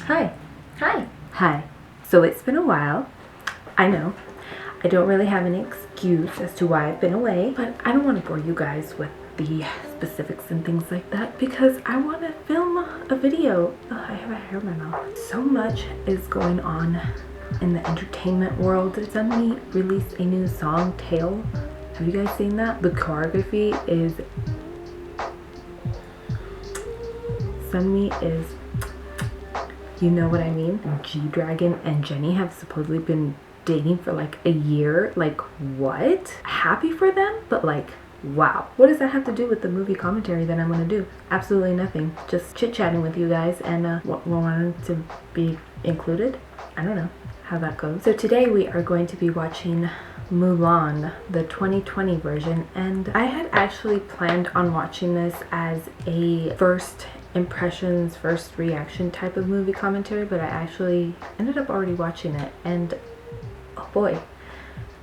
Hi. Hi. Hi. So it's been a while. I know. I don't really have any excuse as to why I've been away, but I don't want to bore you guys with the specifics and things like that because I want to film a video. Ugh, I have a hair in my mouth. So much is going on in the entertainment world. Sunmi released a new song, Tail. Have you guys seen that? The choreography is... Sunmi is... You know what I mean? G-Dragon and Jennie have supposedly been dating for like a year. Like, what? Happy for them, but like, wow. What does that have to do with the movie commentary that I'm gonna do? Absolutely nothing. Just chit-chatting with you guys and wanted to be included. I don't know how that goes. So today we are going to be watching Mulan, the 2020 version, and I had actually planned on watching this as a first impressions, first reaction type of movie commentary, but I actually ended up already watching it, and oh boy,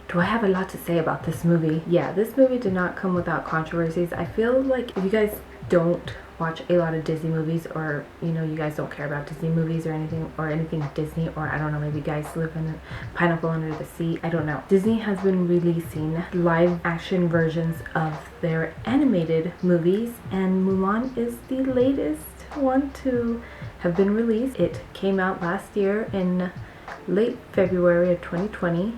do I have a lot to say about this movie. Yeah, this movie did not come without controversies. I feel like if you guys don't watch a lot of Disney movies, or you know, you guys don't care about Disney movies or anything Disney, or I don't know, maybe you guys live in a pineapple under the sea, I don't know. Disney has been releasing live action versions of their animated movies, and Mulan is the latest one to have been released. It came out last year in late February of 2020,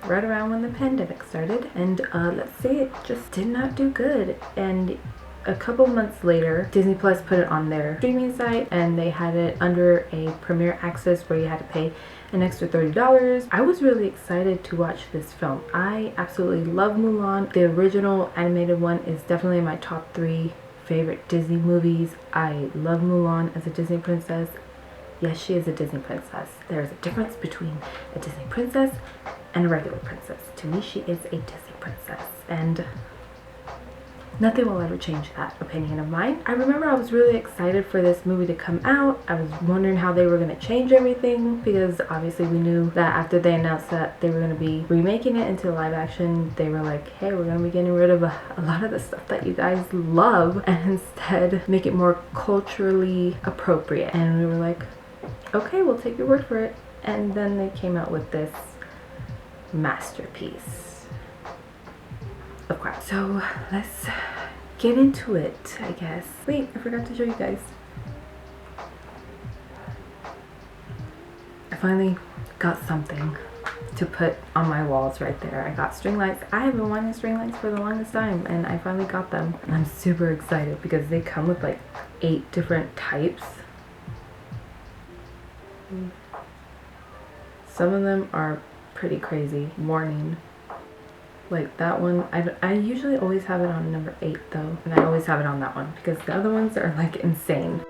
right around when the pandemic started, and let's say it just did not do good. And a couple months later, Disney Plus put it on their streaming site, and they had it under a Premier Access where you had to pay an extra $30. I was really excited to watch this film. I absolutely love Mulan. The original animated one is definitely my top 3 favorite Disney movies. I love Mulan as a Disney princess. Yes, she is a Disney princess. There is a difference between a Disney princess and a regular princess. To me, she is a Disney princess, and nothing will ever change that opinion of mine. I remember I was really excited for this movie to come out. I was wondering how they were going to change everything, because obviously we knew that after they announced that they were going to be remaking it into live action, they were like, hey, we're going to be getting rid of a lot of the stuff that you guys love and instead make it more culturally appropriate. And we were like, okay, we'll take your word for it. And then they came out with this masterpiece of crap. So let's get into it, I guess. Wait, I forgot to show you guys. I finally got something to put on my walls right there. I got string lights. I have been wanting string lights for the longest time, and I finally got them. And I'm super excited because they come with like 8 different types. Some of them are pretty crazy. Warning. Like that one, I usually always have it on number 8 though, and I always have it on that one because the other ones are like insane.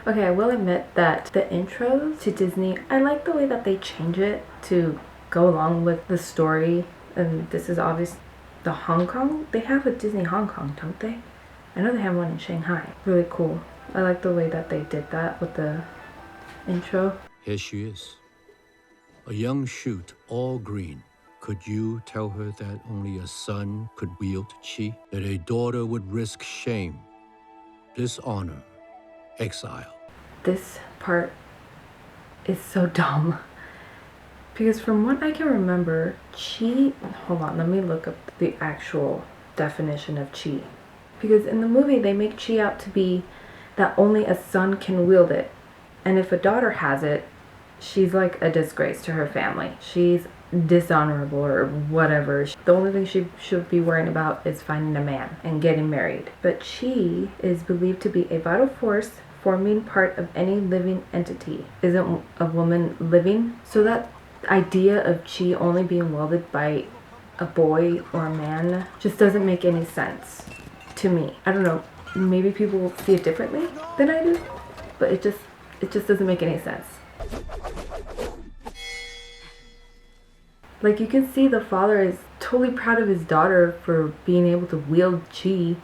Okay, I will admit that the intros to Disney, I like the way that they change it to go along with the story. And this is obvious. The Hong Kong, they have a Disney Hong Kong, don't they? I know they have one in Shanghai. Really cool. I like the way that they did that with the intro. Here she is, a young shoot, all green. Could you tell her that only a son could wield qi? That a daughter would risk shame, dishonor, exile? This part is so dumb. Because from what I can remember, qi... Hold on, let me look up the actual definition of qi. Because in the movie, they make qi out to be that only a son can wield it. And if a daughter has it, she's like a disgrace to her family. She's dishonorable or whatever. The only thing she should be worrying about is finding a man and getting married. But qi is believed to be a vital force forming part of any living entity. Isn't a woman living? So that idea of qi only being wielded by a boy or a man just doesn't make any sense to me. I don't know, maybe people see it differently than I do, but it just doesn't make any sense. Like, you can see the father is totally proud of his daughter for being able to wield qi,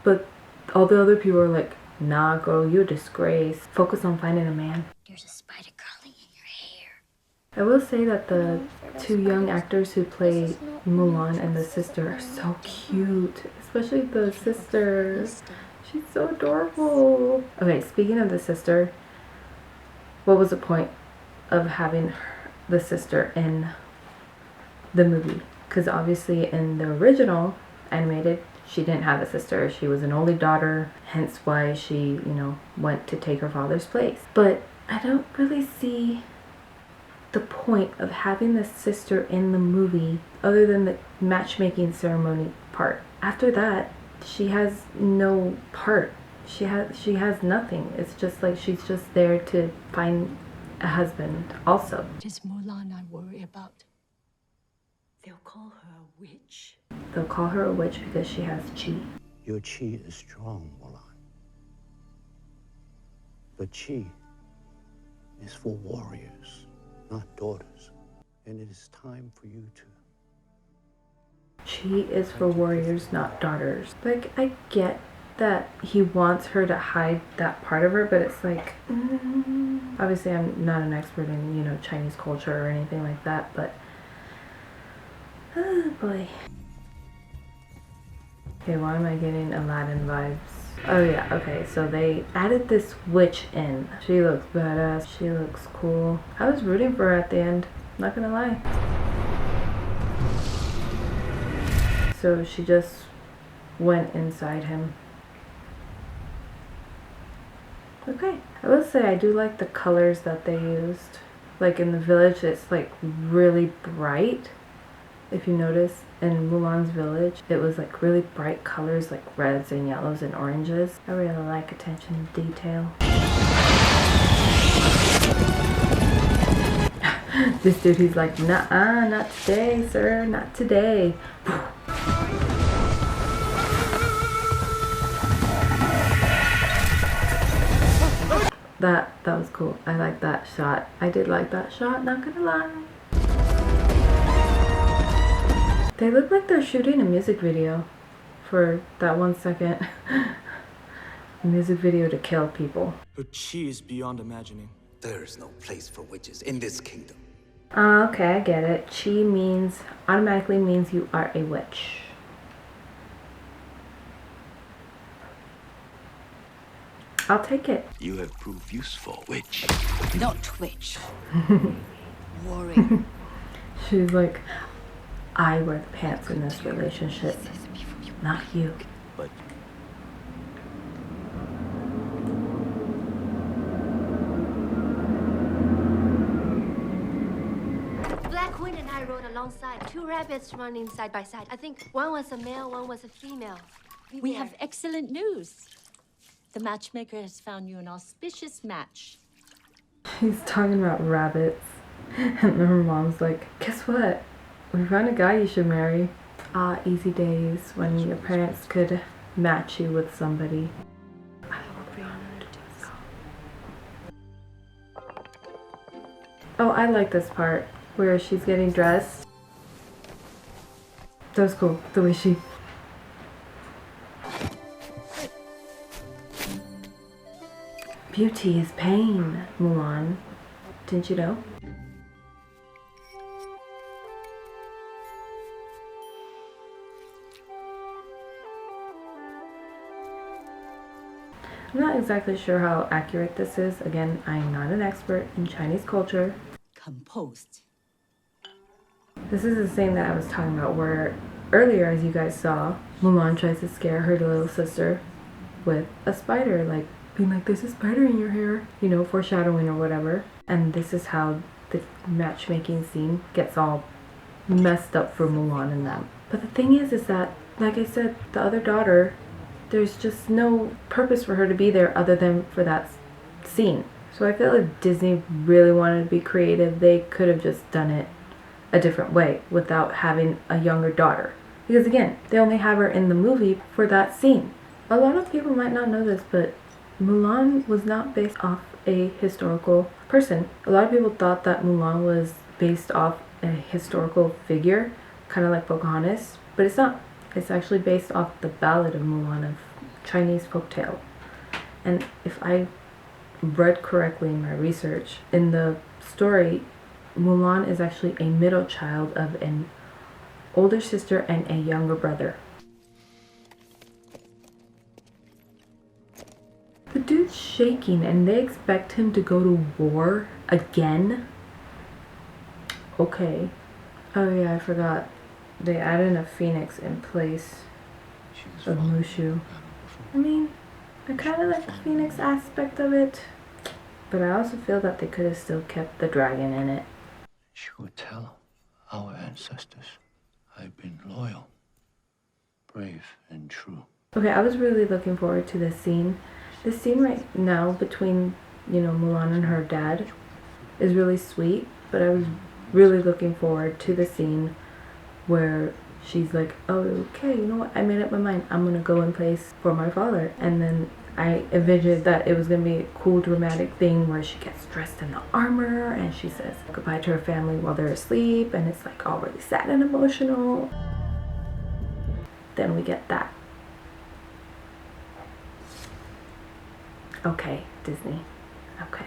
but all the other people are like, nah girl, you're a disgrace. Focus on finding a man. There's a spider crawling in your hair. I will say that the 2 young actors who play Mulan and the sister are so cute. Especially the sister. She's so adorable. Okay, speaking of the sister, what was the point of having the sister in the movie? Because obviously in the original animated, she didn't have a sister. She was an only daughter, hence why she, you know, went to take her father's place. But I don't really see the point of having the sister in the movie other than the matchmaking ceremony part. After that, she has no part. She has nothing. It's just like she's just there to find a husband also. It is Mulan I worry about. They'll call her a witch. They'll call her a witch because she has chi. Your chi is strong, Mulan. But chi is for warriors, not daughters. And it is time for you to... Chi is for warriors, not daughters. Like, I get that he wants her to hide that part of her, but it's like, obviously I'm not an expert in, you know, Chinese culture or anything like that, but oh boy. Okay, why am I getting Aladdin vibes? Oh yeah, okay, so they added this witch in. She looks badass, she looks cool. I was rooting for her at the end, not gonna lie. So she just went inside him. Okay, I will say I do like the colors that they used. Like in the village, it's like really bright. If you notice, in Mulan's village, it was like really bright colors like reds and yellows and oranges. I really like attention to detail. This dude, he's like, nah, not today, sir, not today. That was cool. I like that shot. I did like that shot, not gonna lie. They look like they're shooting a music video for that 1 second. A music video to kill people. Her chi is beyond imagining. There is no place for witches in this kingdom. Okay, I get it. Chi means, automatically means you are a witch. I'll take it. You have proved useful, witch. Not witch. Warrior. She's like, I wear the pants in this relationship, not you. But Black Queen and I rode alongside. 2 rabbits running side by side. I think one was a male, one was a female. We have excellent news. The matchmaker has found you an auspicious match. He's talking about rabbits. And then her mom's like, guess what? We found a guy you should marry. Ah, easy days when your parents could match you with somebody. I will be honored to do so. Oh, I like this part where she's getting dressed. That was cool, the way she... Beauty is pain, Mulan. Didn't you know? I'm not exactly sure how accurate this is. Again, I'm not an expert in Chinese culture. Composed. This is the same that I was talking about where earlier, as you guys saw, Mulan tries to scare her little sister with a spider, like being like, there's a spider in your hair, you know, foreshadowing or whatever. And this is how the matchmaking scene gets all messed up for Mulan and them. But the thing is that, like I said, the other daughter, there's just no purpose for her to be there other than for that scene. So I feel like Disney really wanted to be creative. They could have just done it a different way without having a younger daughter. Because again, they only have her in the movie for that scene. A lot of people might not know this, but Mulan was not based off a historical person. A lot of people thought that Mulan was based off a historical figure, kind of like Pocahontas, but it's not. It's actually based off the Ballad of Mulan, of Chinese folktale. And if I read correctly in my research, in the story, Mulan is actually a middle child of an older sister and a younger brother. The dude's shaking and they expect him to go to war again? Okay. Oh yeah, I forgot. They added a phoenix in place of Mushu. I mean, I kind of like the phoenix aspect of it, but I also feel that they could have still kept the dragon in it. She would tell our ancestors I've been loyal, brave, and true. Okay, I was really looking forward to this scene. This scene right now between, you know, Mulan and her dad is really sweet, but I was really looking forward to the scene where she's like, oh, okay, you know what, I made up my mind, I'm gonna go in place for my father. And then I envisioned that it was gonna be a cool dramatic thing where she gets dressed in the armor and she says goodbye to her family while they're asleep, and it's like all really sad and emotional. Then we get that. Okay, Disney. Okay.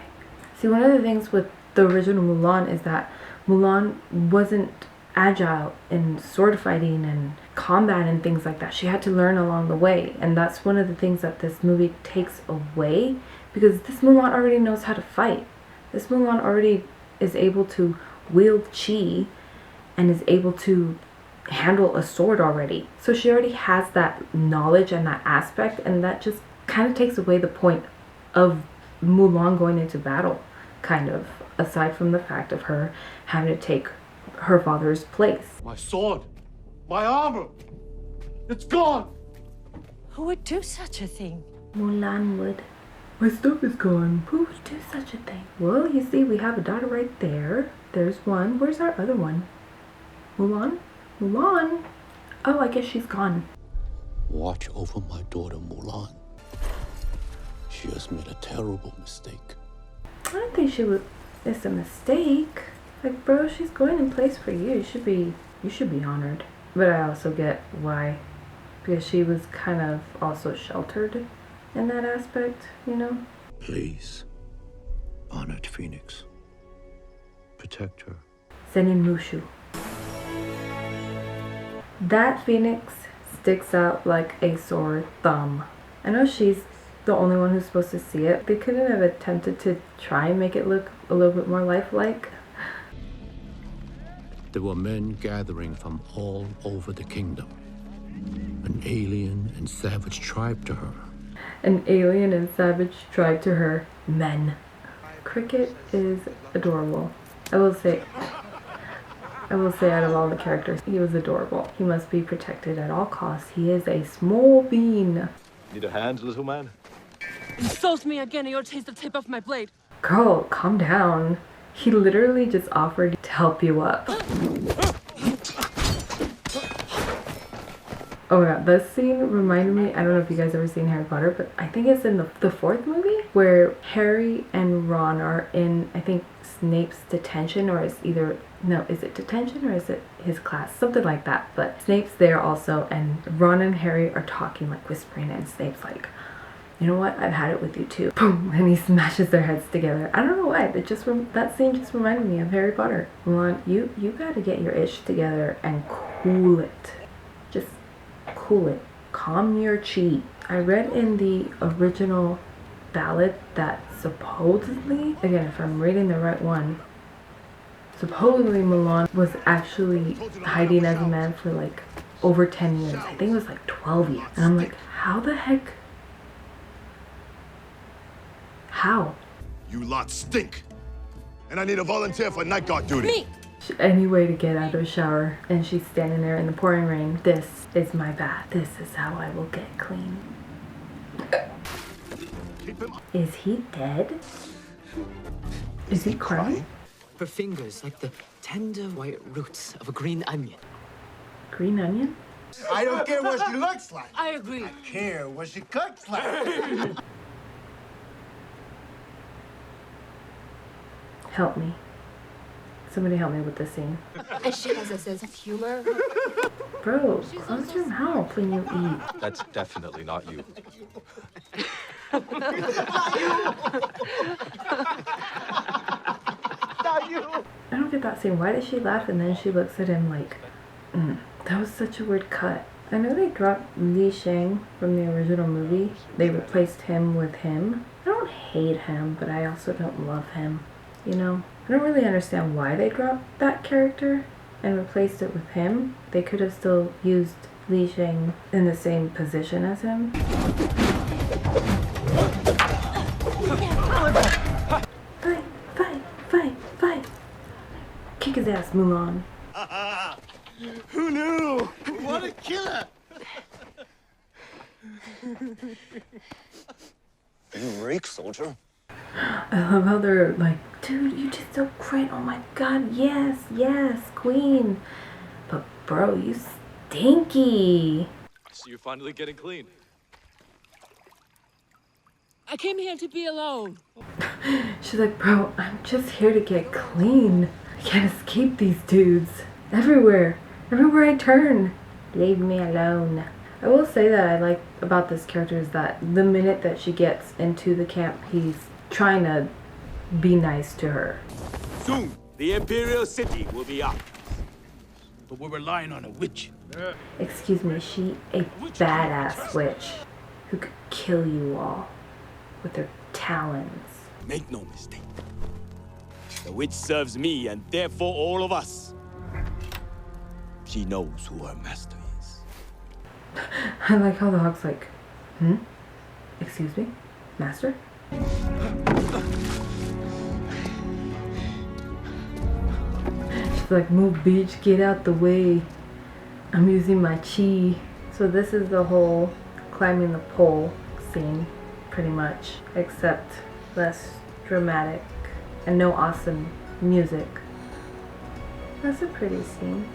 See, one of the things with the original Mulan is that Mulan wasn't agile in sword fighting and combat and things like that. She had to learn along the way, and that's one of the things that this movie takes away, because this Mulan already knows how to fight. This Mulan already is able to wield chi and is able to handle a sword already. So she already has that knowledge and that aspect, and that just kind of takes away the point of Mulan going into battle, kind of, aside from the fact of her having to take her father's place. My sword, my armor, it's gone. Who would do such a thing? Mulan would. My stuff is gone. Who would do such a thing? Well, you see, we have a daughter right there. There's one. Where's our other one? Mulan? Mulan? Oh, I guess she's gone. Watch over my daughter Mulan. She has made a terrible mistake. I don't think it's a mistake. Like, bro, she's going in place for you. You should be honored. But I also get why. Because she was kind of also sheltered in that aspect, you know? Please, honored Phoenix, protect her. Sending Mushu. That Phoenix sticks out like a sore thumb. I know she's the only one who's supposed to see it. They couldn't have attempted to try and make it look a little bit more lifelike. There were men gathering from all over the kingdom. An alien and savage tribe to her. An alien and savage tribe to her. Men. Cricket is adorable. I will say out of all the characters, he was adorable. He must be protected at all costs. He is a small bean. Need a hand, little man? Insult me again and you'll taste the tip of my blade. Girl, calm down. He literally just offered to help you up. Oh yeah, this scene reminded me, I don't know if you guys ever seen Harry Potter, but I think it's in the fourth movie where Harry and Ron are in, I think, Snape's detention, or is it detention or is it his class? Something like that. But Snape's there also, and Ron and Harry are talking, like whispering, and Snape's like, you know what? I've had it with you too. Boom! And he smashes their heads together. I don't know why. That scene just reminded me of Harry Potter. Mulan, you gotta get your ish together and cool it. Just cool it. Calm your chi. I read in the original ballad that supposedly, again, if I'm reading the right one, supposedly Mulan was actually hiding as a man for like over 10 years. I think it was like 12 years. And I'm like, how the heck? How? You lot stink. And I need a volunteer for night guard duty. Me! Any way to get out of the shower, and she's standing there in the pouring rain. This is my bath. This is how I will get clean. Is he dead? Is he crying? Her fingers like the tender white roots of a green onion. Green onion? I don't care what she looks like. I agree. I care what she cooks like. Help me. Somebody help me with this scene. And she has a sense of humor. Bro, close your mouth when you eat. That's definitely not you. I don't get that scene. Why did she laugh and then she looks at him like, that was such a weird cut. I know they dropped Li Shang from the original movie. They replaced him with him. I don't hate him, but I also don't love him. You know? I don't really understand why they dropped that character and replaced it with him. They could have still used Li Shang in the same position as him. Fight, fight, fight, fight. Kick his ass, Mulan. Who knew? What a killer! You rake, soldier. I love how they're like, dude, you just so great. Oh my god, yes, yes, queen. But bro, you stinky. So you're finally getting clean. I came here to be alone. She's like, bro, I'm just here to get clean. I can't escape these dudes. Everywhere I turn. Leave me alone. I will say that I like about this character is that the minute that she gets into the camp, he's trying to be nice to her. Soon, the Imperial City will be up. But we're relying on a witch. Excuse me, she a badass witch who could kill you all with her talons. Make no mistake. The witch serves me and therefore all of us. She knows who her master is. I like how the hawk's like, excuse me, master? She's like, move bitch, get out the way. I'm using my chi. So this is the whole climbing the pole scene, pretty much, except less dramatic and no awesome music. That's a pretty scene.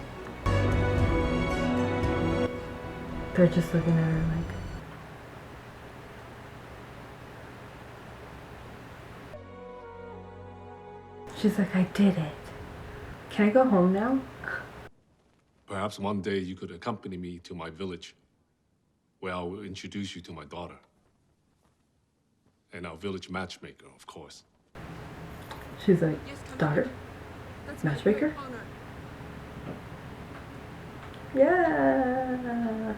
They're just looking at her like, she's like, I did it. Can I go home now? Perhaps one day you could accompany me to my village, where I will introduce you to my daughter. And our village matchmaker, of course. She's like, daughter? Matchmaker? Yeah.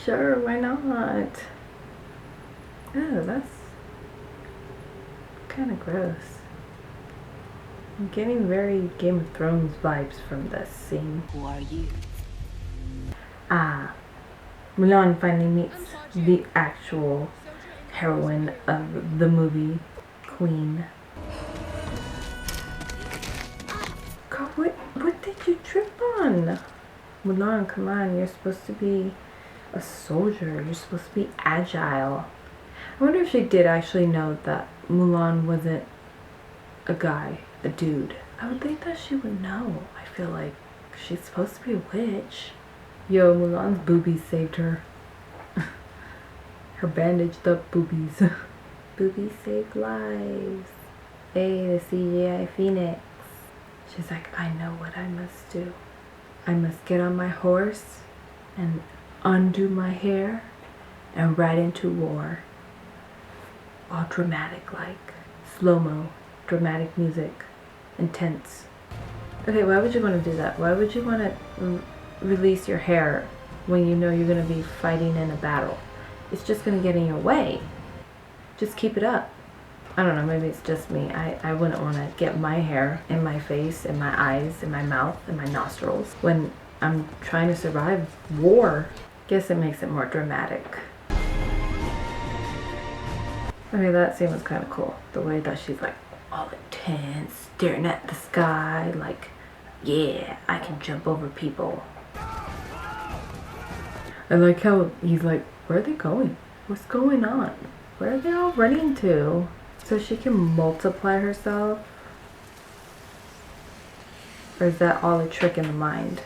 Sure, why not? Oh, that's kind of gross. I'm getting very Game of Thrones vibes from this scene. Who are you? Ah, Mulan finally meets the actual heroine of the movie, Queen. God, what did you trip on? Mulan, come on, you're supposed to be a soldier. You're supposed to be agile. I wonder if she did actually know that Mulan wasn't a guy, a dude. I would think that she would know. I feel like she's supposed to be a witch. Yo, Mulan's boobies saved her. Her bandaged up boobies. Boobies saved lives. Hey, the CGI Phoenix. She's like, I know what I must do. I must get on my horse and undo my hair and ride into war. All dramatic like. Slow-mo. Dramatic music. Intense. Okay, why would you want to do that? Why would you want to release your hair when you know you're going to be fighting in a battle? It's just going to get in your way. Just keep it up. I don't know, maybe it's just me. I wouldn't want to get my hair in my face, in my eyes, in my mouth, in my nostrils when I'm trying to survive war. Guess it makes it more dramatic. Okay, that scene was kind of cool. The way that she's like all intense, staring at the sky, like, yeah, I can jump over people. I like how he's like, where are they going? What's going on? Where are they all running to? So she can multiply herself? Or is that all a trick in the mind?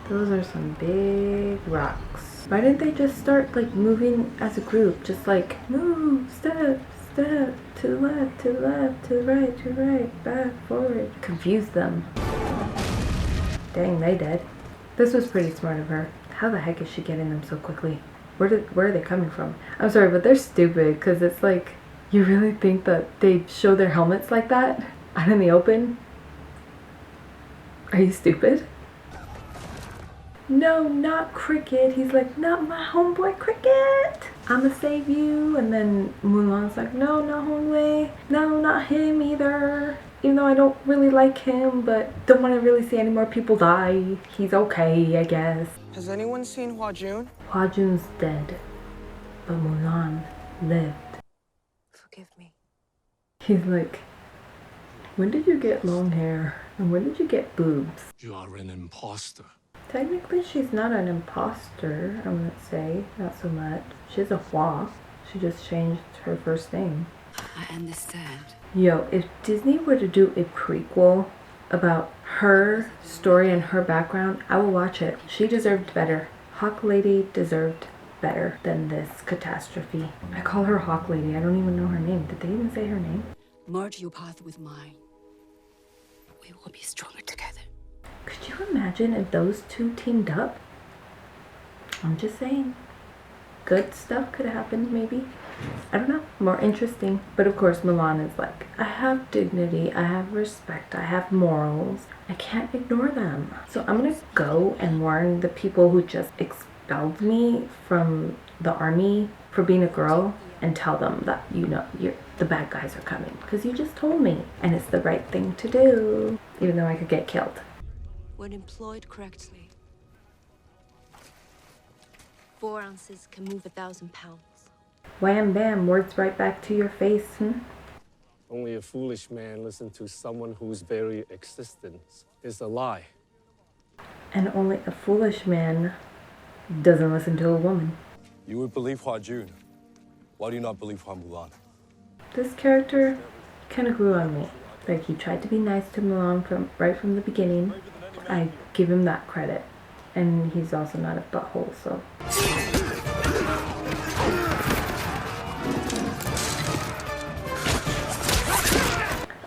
Those are some big rocks. Why didn't they just start like moving as a group? Just like move, step, step, to the left, to the left, to the right, back, forward. Confuse them. Dang, they did. This was pretty smart of her. How the heck is she getting them so quickly? Where are they coming from? I'm sorry, but they're stupid because it's like, you really think that they show their helmets like that out in the open? Are you stupid? No, not Cricket. He's like, not my homeboy Cricket. I'ma save you. And then Mulan's like, no, not Hongwei. No, not him either. Even though I don't really like him, but don't want to really see any more people die. He's okay, I guess. Has anyone seen Hua Jun? Hua Jun's dead, but Mulan lived. Forgive me. He's like, when did you get long hair? And when did you get boobs? You are an imposter. Technically, she's not an imposter, I wouldn't say. Not so much. She's a Hua. She just changed her first name. I understand. Yo, if Disney were to do a prequel about her story and her background, I will watch it. She deserved better. Hawk Lady deserved better than this catastrophe. I call her Hawk Lady. I don't even know her name. Did they even say her name? Merge your path with mine. We will be stronger together. Could you imagine if those two teamed up? I'm just saying. Good stuff could have happened, maybe. I don't know. More interesting. But of course, Mulan is like, I have dignity, I have respect, I have morals. I can't ignore them. So I'm gonna go and warn the people who just expelled me from the army for being a girl and tell them that, you know, the bad guys are coming. Because you just told me. And it's the right thing to do. Even though I could get killed. When employed correctly, 4 ounces can move 1,000 pounds. Wham bam, words right back to your face, Only a foolish man listens to someone whose very existence is a lie. And only a foolish man doesn't listen to a woman. You would believe Hua Jun. Why do you not believe Hua Mulan? This character kind of grew on me. Like, he tried to be nice to Mulan right from the beginning. I give him that credit. And he's also not a butthole, so.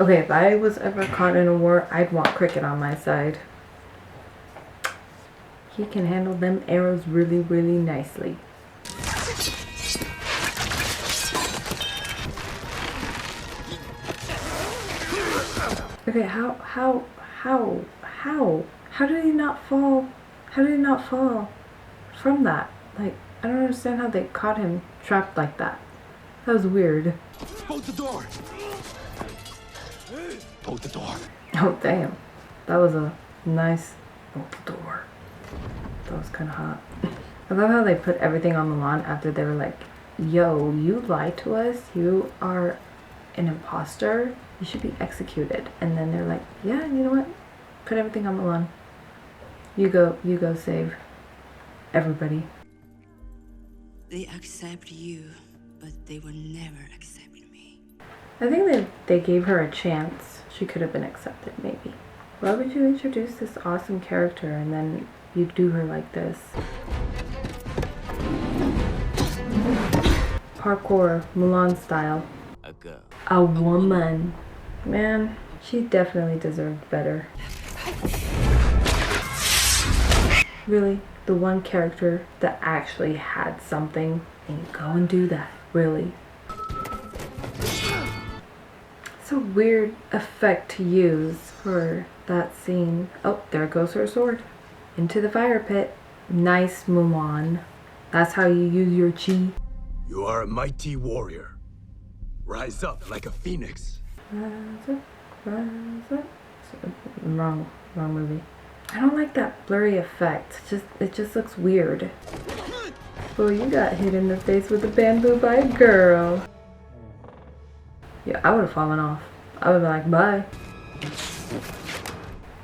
Okay, if I was ever caught in a war, I'd want Cricket on my side. He can handle them arrows really, really nicely. Okay, how did he not fall? How did he not fall from that? Like, I don't understand how they caught him trapped like that. That was weird. Bolt the door! Bolt the door. Oh, damn. That was a nice bolt the door. That was kind of hot. I love how they put everything on Mulan after they were like, yo, you lied to us. You are an imposter. You should be executed. And then they're like, yeah, you know what? Put everything on Mulan. You go save everybody. They accept you, but they will never accept me. I think that they gave her a chance. She could have been accepted, maybe. Why would you introduce this awesome character and then you do her like this? Parkour, Mulan style. A girl. A woman. Man, she definitely deserved better. Really? The one character that actually had something, and you go and do that. Really? It's a weird effect to use for that scene. Oh, there goes her sword. Into the fire pit. Nice, Mulan. That's how you use your chi. You are a mighty warrior. Rise up like a phoenix. Rise up, rise up. Wrong movie. I don't like that blurry effect. It just looks weird. Well, you got hit in the face with a bamboo by a girl. Yeah, I would have fallen off. I would have been like, bye.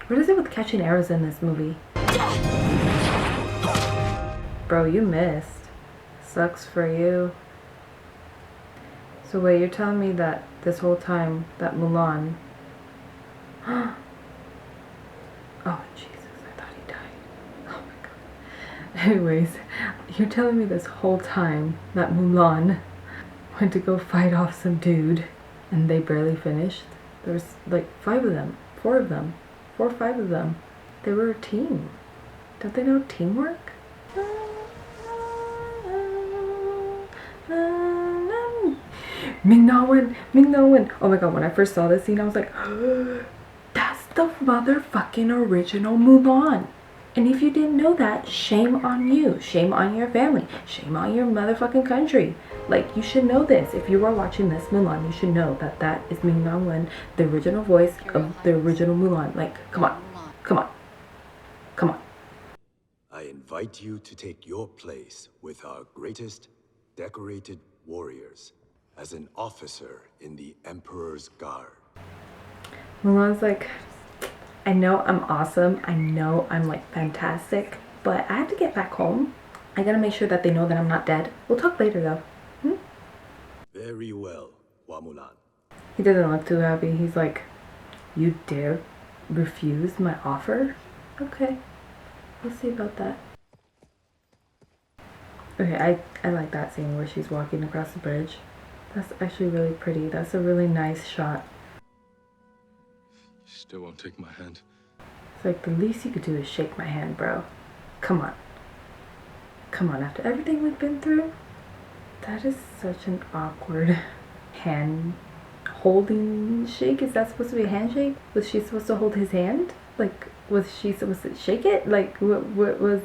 What is it with catching arrows in this movie? Bro, you missed. Sucks for you. So wait, you're telling me that this whole time that Mulan... Oh, Jesus, I thought he died. Oh my god. Anyways, you're telling me this whole time that Mulan went to go fight off some dude and they barely finished? There's like 5 of them. 4 of them. 4 or 5 of them. They were a team. Don't they know teamwork? Ming Na Wen! Oh my god, when I first saw this scene, I was like, that's the motherfucking original Mulan. And if you didn't know that, shame on you. Shame on your family. Shame on your motherfucking country. Like, you should know this. If you are watching this Mulan, you should know that that is Ming Na Wen, the original voice of the original Mulan. Like, come on. Come on. Come on. I invite you to take your place with our greatest decorated warriors as an officer in the Emperor's Guard. Mulan's like, I know I'm awesome. I know I'm like fantastic, but I have to get back home. I gotta make sure that they know that I'm not dead. We'll talk later though. Very well, Hua Mulan. He doesn't look too happy. He's like, you dare refuse my offer? Okay, we'll see about that. Okay, I like that scene where she's walking across the bridge. That's actually really pretty. That's a really nice shot. You still won't take my hand. It's like the least you could do is shake my hand, bro. Come on. Come on, after everything we've been through? That is such an awkward hand holding shake. Is that supposed to be a handshake? Was she supposed to hold his hand? Like, was she supposed to shake it? Like, what was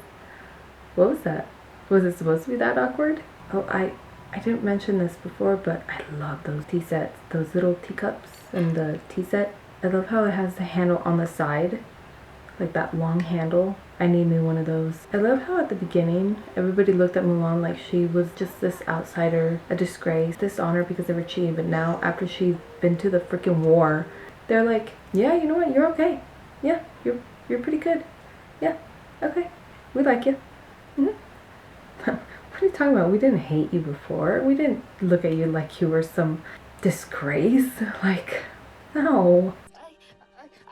that? Was it supposed to be that awkward? Oh, I didn't mention this before, but I love those tea sets. Those little teacups and the tea set. I love how it has the handle on the side. Like that long handle. I need me one of those. I love how at the beginning, everybody looked at Mulan like she was just this outsider, a disgrace, dishonor because they were cheating. But now, after she's been to the freaking war, they're like, yeah, you know what? You're okay. Yeah, you're pretty good. Yeah, okay. We like you. What are you talking about? We didn't hate you before. We didn't look at you like you were some disgrace. Like, no.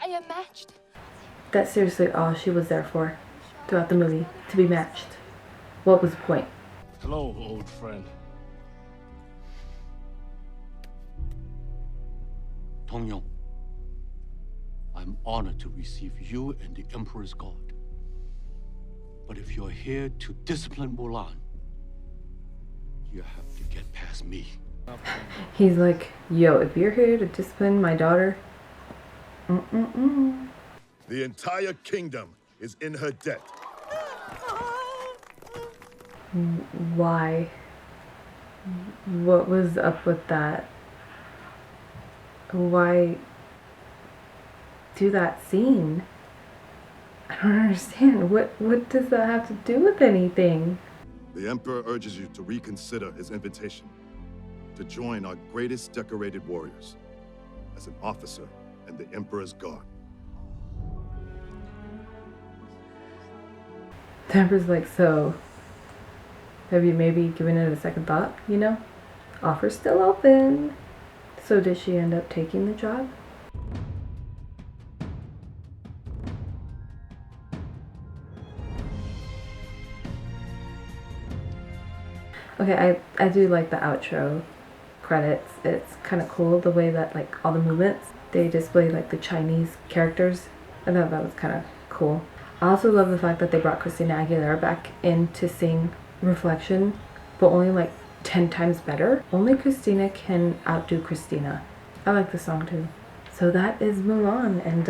I am matched. That's seriously all she was there for throughout the movie, to be matched. What was the point? Hello, old friend. Tongyong, I'm honored to receive you and the Emperor's Guard. But if you're here to discipline Mulan, you have to get past me. He's like, yo, if you're here to discipline my daughter, The entire kingdom is in her debt. Why? What was up with that? Why do that scene? I don't understand. What does that have to do with anything? The Emperor urges you to reconsider his invitation to join our greatest decorated warriors as an officer in the Emperor's Guard. The Emperor's like, so have you maybe given it a second thought, you know? Offer's still open. So did she end up taking the job? Okay, I do like the outro credits. It's kind of cool the way that like all the movements, they display like the Chinese characters. I thought that was kind of cool. I also love the fact that they brought Christina Aguilera back in to sing Reflection, but only like 10 times better. Only Christina can outdo Christina. I like the song too. So that is Mulan, and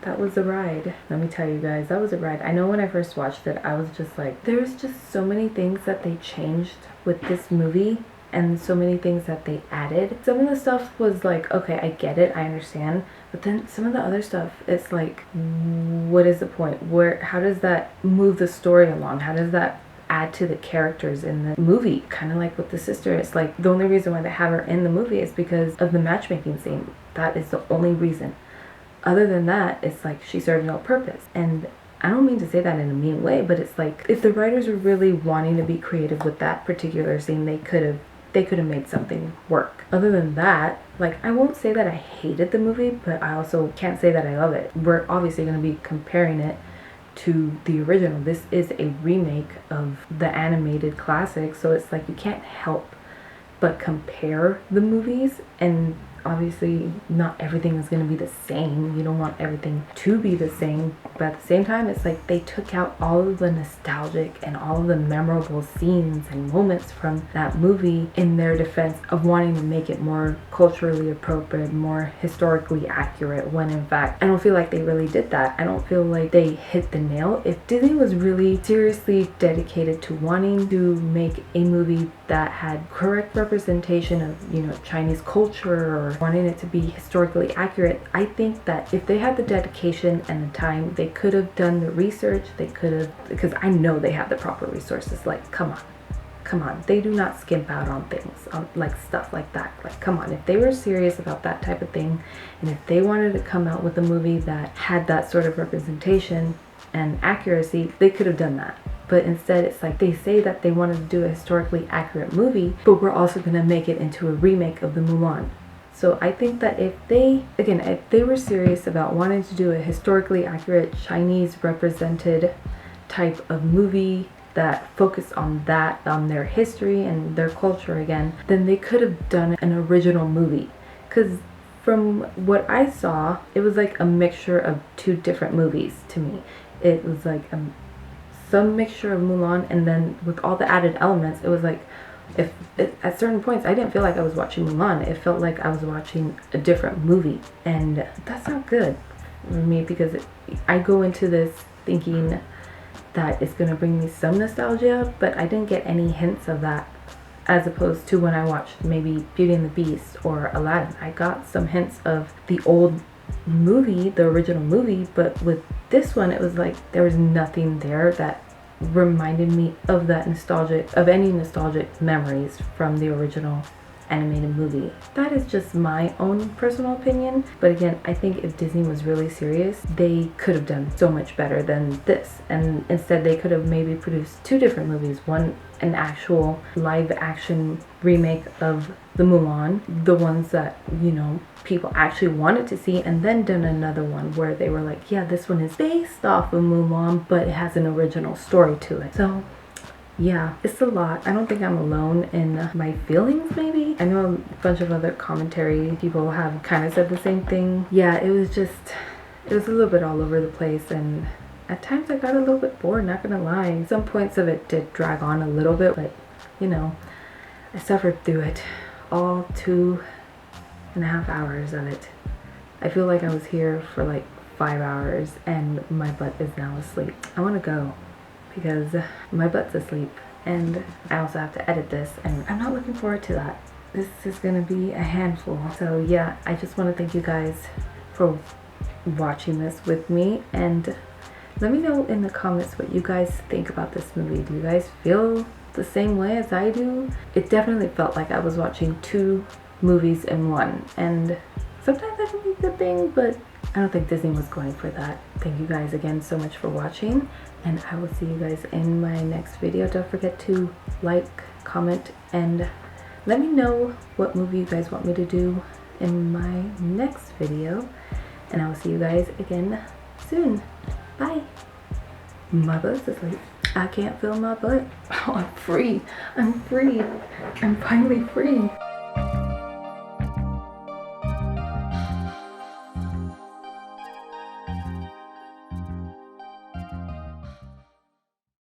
that was a ride. Let me tell you guys, that was a ride. I know when I first watched it, I was just like, there's just so many things that they changed with this movie, and so many things that they added. Some of the stuff was like, okay, I get it, I understand, but then some of the other stuff, it's like, what is the point? How does that move the story along? How does that add to the characters in the movie? Kind of like with the sister, it's like the only reason why they have her in the movie is because of the matchmaking scene. That is the only reason. Other than that, it's like she serves no purpose. And I don't mean to say that in a mean way, but it's like if the writers were really wanting to be creative with that particular scene, they could have made something work. Other than that, like, I won't say that I hated the movie, but I also can't say that I love it. We're obviously going to be comparing it to the original. This is a remake of the animated classic, so it's like you can't help but compare the movies, and obviously not everything is going to be the same. You don't want everything to be the same, but at the same time, it's like they took out all of the nostalgic and all of the memorable scenes and moments from that movie in their defense of wanting to make it more culturally appropriate, more historically accurate, when in fact I don't feel like they really did that. I don't feel like they hit the nail. If Disney was really seriously dedicated to wanting to make a movie that had correct representation of, you know, Chinese culture, or wanting it to be historically accurate, I think that if they had the dedication and the time, they could have done the research. They could have, because I know they have the proper resources. Like, come on, they do not skimp out on things, on like stuff like that. Like, come on, if they were serious about that type of thing, and if they wanted to come out with a movie that had that sort of representation and accuracy, they could have done that. But instead, it's like they say that they wanted to do a historically accurate movie, but we're also going to make it into a remake of the Mulan. So I think that if they were serious about wanting to do a historically accurate Chinese represented type of movie that focused on that, on their history and their culture again, then they could have done an original movie. Because from what I saw, it was like a mixture of two different movies to me. It was like some mixture of Mulan, and then with all the added elements, it was like, at certain points I didn't feel like I was watching Mulan. It felt like I was watching a different movie, and that's not good for me, because I go into this thinking that it's gonna bring me some nostalgia, but I didn't get any hints of that, as opposed to when I watched maybe Beauty and the Beast or Aladdin. I got some hints of the old movie, the original movie, but with this one, it was like there was nothing there that reminded me of that any nostalgic memories from the original animated movie. That is just my own personal opinion, but again, I think if Disney was really serious, they could have done so much better than this, and instead they could have maybe produced two different movies, one an actual live action remake of the Mulan, the ones that, you know, people actually wanted to see, and then done another one where they were like, yeah, this one is based off of Mulan, but it has an original story to it. So yeah, it's a lot. I don't think I'm alone in my feelings, maybe. I know a bunch of other commentary people have kind of said the same thing. Yeah, it was a little bit all over the place, and at times I got a little bit bored, not gonna lie. Some points of it did drag on a little bit, but you know, I suffered through it. All 2.5 hours of it. I feel like I was here for like 5 hours and my butt is now asleep. I want to go because my butt's asleep, and I also have to edit this, and I'm not looking forward to that. This is gonna be a handful. So yeah, I just want to thank you guys for watching this with me, and let me know in the comments what you guys think about this movie. Do you guys feel the same way as I do? It definitely felt like I was watching two movies in one, and sometimes that can be a good thing, but I don't think Disney was going for that. Thank you guys again so much for watching, and I will see you guys in my next video. Don't forget to like, comment, and let me know what movie you guys want me to do in my next video, and I will see you guys again soon. Bye. My butt's asleep. I can't feel my butt. Oh, I'm free. I'm free. I'm finally free.